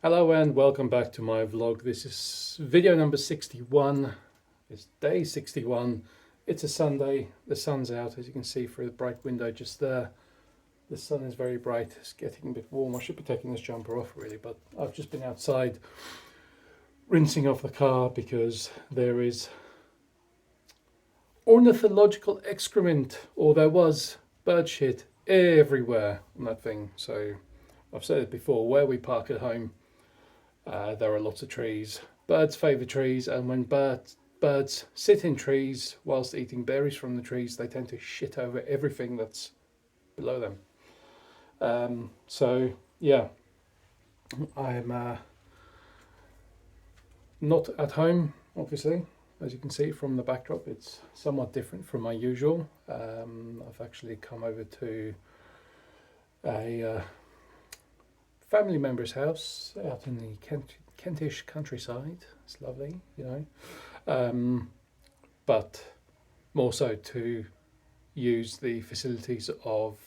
Hello and welcome back to my vlog. This is video number 61. It's day 61. It's a Sunday. The sun's out, as you can see through the bright window just there. The sun is very bright. It's getting a bit warm. I should be taking this jumper off really, but I've just been outside rinsing off the car because there is ornithological excrement, or there was bird shit everywhere on that thing. So I've said it before, where we park at home, there are lots of trees. Birds favour trees, and when birds sit in trees whilst eating berries from the trees, they tend to shit over everything that's below them. So yeah, I'm not at home, obviously. As you can see from the backdrop, it's somewhat different from my usual. I've actually come over to a family member's house out in the Kentish countryside. It's lovely, but more so to use the facilities of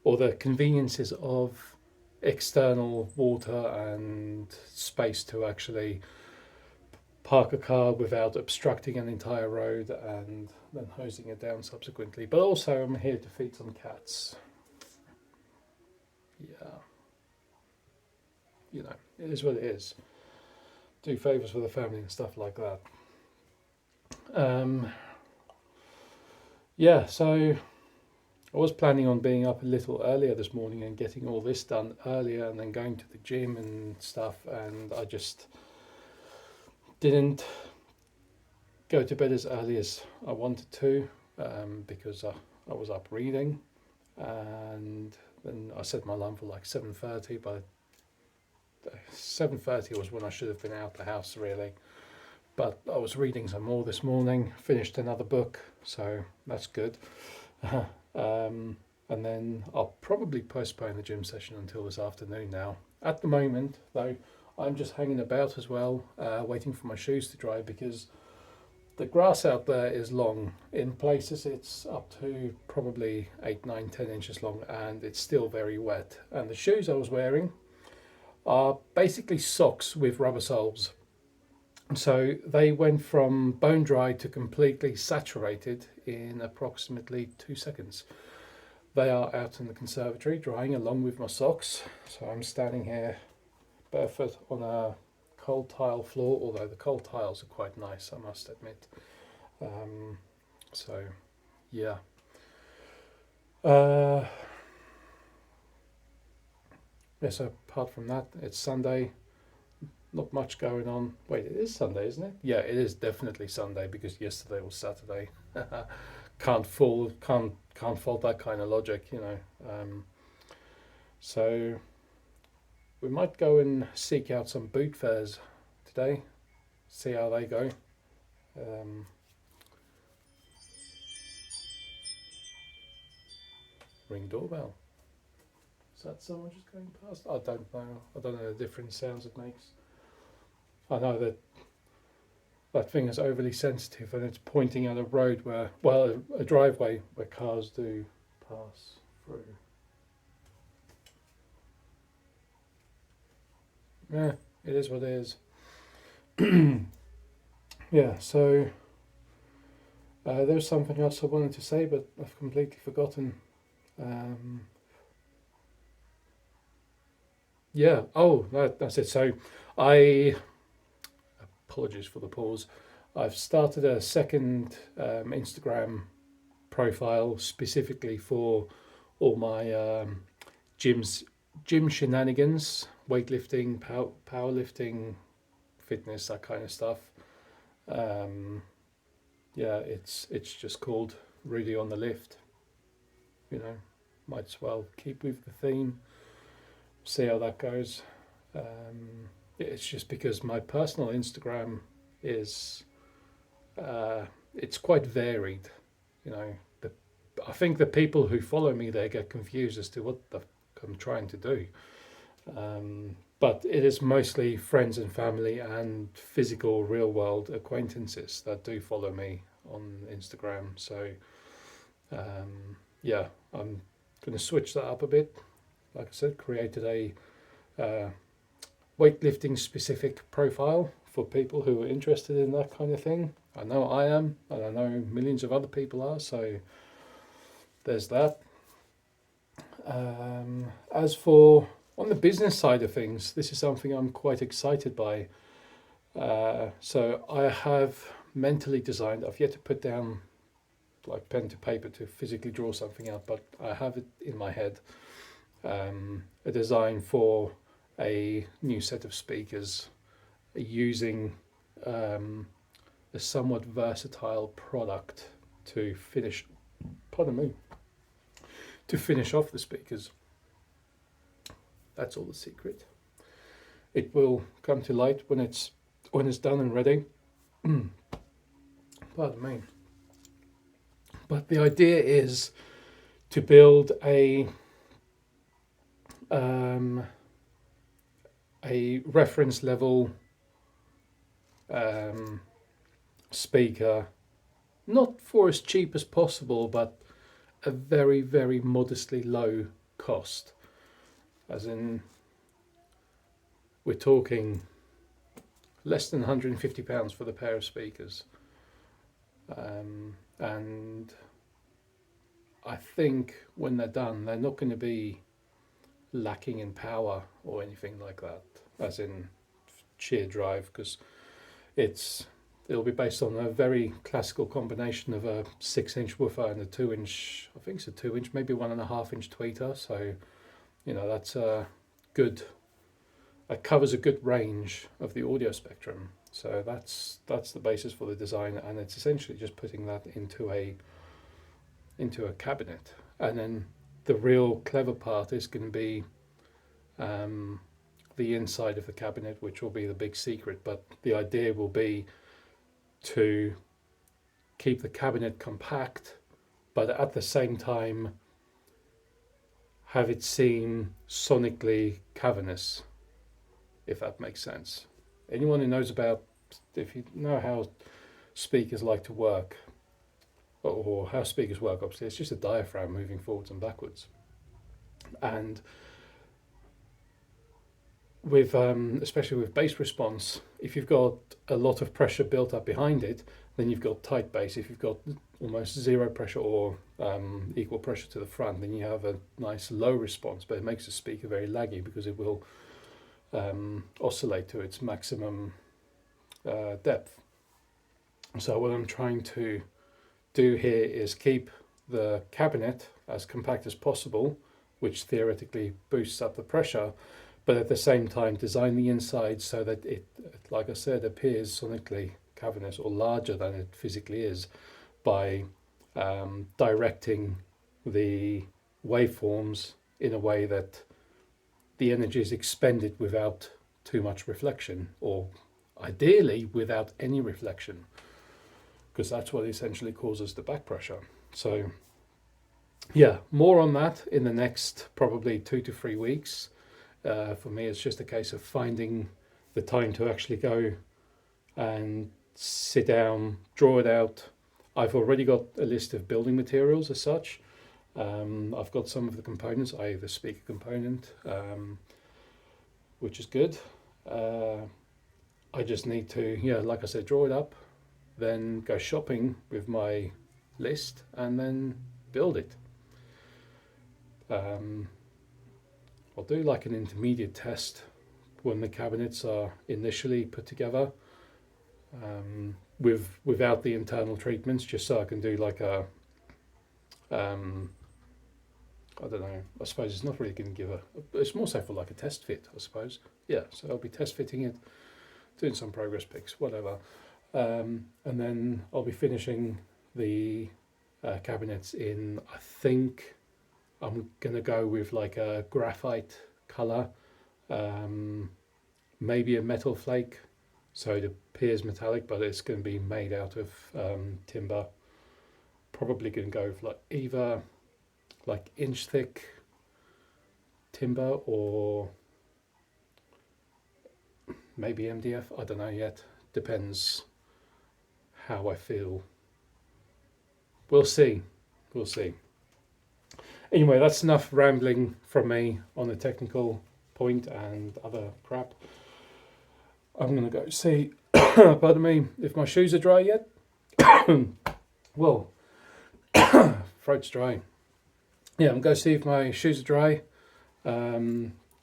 or the conveniences of external water and space to actually park a car without obstructing an entire road and then hosing it down subsequently. But also I'm here to feed some cats. Yeah, it is what it is. Do favours for the family and stuff like that. Yeah, so I was planning on being up a little earlier this morning and getting all this done earlier and then going to the gym and stuff, and I just didn't go to bed as early as I wanted to because I was up reading, and then I set my alarm for like 7:30, but 7:30 was when I should have been out the house really. But I was reading some more this morning, finished another book, so that's good. And then I'll probably postpone the gym session until this afternoon now. At the moment, though, I'm just hanging about as well, waiting for my shoes to dry because the grass out there is long. In places it's up to probably 8, 9, 10 inches long, and it's still very wet. And the shoes I was wearing are basically socks with rubber soles. So they went from bone dry to completely saturated in approximately 2 seconds. They are out in the conservatory drying along with my socks. So I'm standing here barefoot on a cold tile floor, although the cold tiles are quite nice, I must admit. So yeah. So apart from that, it's Sunday. Not much going on. Wait, it is Sunday, isn't it? Yeah, it is definitely Sunday because yesterday was Saturday. Can't fault that kind of logic, So we might go and seek out some boot fairs today, see how they go. Ring doorbell. Is that someone just going past? I don't know. I don't know the different sounds it makes. I know that that thing is overly sensitive and it's pointing at a road where, well, a driveway where cars do pass through. Yeah, it is what it is. Yeah, so there's something else I wanted to say, but I've completely forgotten. Yeah, oh, that's it. So apologies for the pause. I've started a second Instagram profile specifically for all my gym shenanigans, weightlifting, powerlifting, fitness, that kind of stuff. Yeah, it's just called Rudy on the Lift. Might as well keep with the theme. See how that goes. It's just because my personal Instagram is it's quite varied. I think the people who follow me there get confused as to what the I'm trying to do. But it is mostly friends and family and physical real world acquaintances that do follow me on Instagram. So yeah, I'm going to switch that up a bit. Like I said, created a weightlifting specific profile for people who are interested in that kind of thing. I know I am, and I know millions of other people are, so there's that. As for on the business side of things, this is something I'm quite excited by. So I have mentally designed, I've yet to put down like pen to paper to physically draw something out, but I have it in my head, a design for a new set of speakers using a somewhat versatile product to finish, pardon me, to finish off the speakers. That's all the secret. It will come to light when it's done and ready. Pardon me. But the idea is to build a reference level speaker, not for as cheap as possible, but a very, very modestly low cost. As in, we're talking less than £150 for the pair of speakers. And I think when they're done, they're not going to be lacking in power or anything like that, as in sheer drive, because it'll be based on a very classical combination of a 6-inch woofer and a 2-inch, I think it's a 2-inch, maybe 1.5-inch tweeter. So, that's a good. It covers a good range of the audio spectrum. So that's the basis for the design, and it's essentially just putting that into a cabinet. And then the real clever part is going to be the inside of the cabinet, which will be the big secret. But the idea will be to keep the cabinet compact, but at the same time have it seem sonically cavernous, if that makes sense. Anyone who knows if you know how speakers like to work, or how speakers work, obviously, it's just a diaphragm moving forwards and backwards. And with, especially with bass response, if you've got a lot of pressure built up behind it, then you've got tight bass. If you've got almost zero pressure or equal pressure to the front, then you have a nice low response, but it makes the speaker very laggy because it will oscillate to its maximum depth. So what I'm trying to do here is keep the cabinet as compact as possible, which theoretically boosts up the pressure, but at the same time design the inside so that it, like I said, appears sonically cavernous or larger than it physically is, by directing the waveforms in a way that the energy is expended without too much reflection, or ideally without any reflection, because that's what essentially causes the back pressure. So yeah, more on that in the next probably 2 to 3 weeks. For me, it's just a case of finding the time to actually go and sit down, draw it out. I've already got a list of building materials as such. I've got some of the components, i.e. the speaker component, which is good. I just need to, like I said, draw it up, then go shopping with my list and then build it. I'll do like an intermediate test when the cabinets are initially put together, without the internal treatments, just so I can do like a I don't know, I suppose it's not really going to give it's more so for like a test fit, I suppose. Yeah, so I'll be test fitting it, doing some progress pics, whatever. And then I'll be finishing the cabinets in, I think I'm going to go with like a graphite colour, maybe a metal flake, so it appears metallic, but it's going to be made out of timber. Probably going to go with like either like inch thick timber or maybe MDF. I don't know yet. Depends how I feel. We'll see. We'll see. Anyway, that's enough rambling from me on the technical point and other crap. I'm going to go see, pardon me, if my shoes are dry yet. Well, throat's dry. Yeah, I'm going to see if my shoes are dry.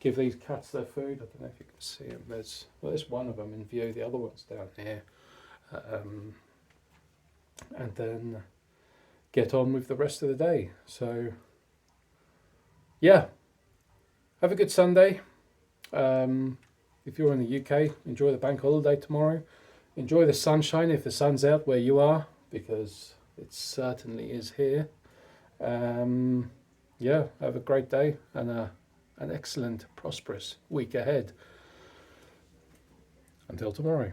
Give these cats their food. I don't know if you can see them. There's one of them in view. The other one's down here. And then get on with the rest of the day. So, yeah, have a good Sunday. If you're in the UK, enjoy the bank holiday tomorrow. Enjoy the sunshine if the sun's out where you are, because it certainly is here. Yeah, have a great day and an excellent, prosperous week ahead. Until tomorrow.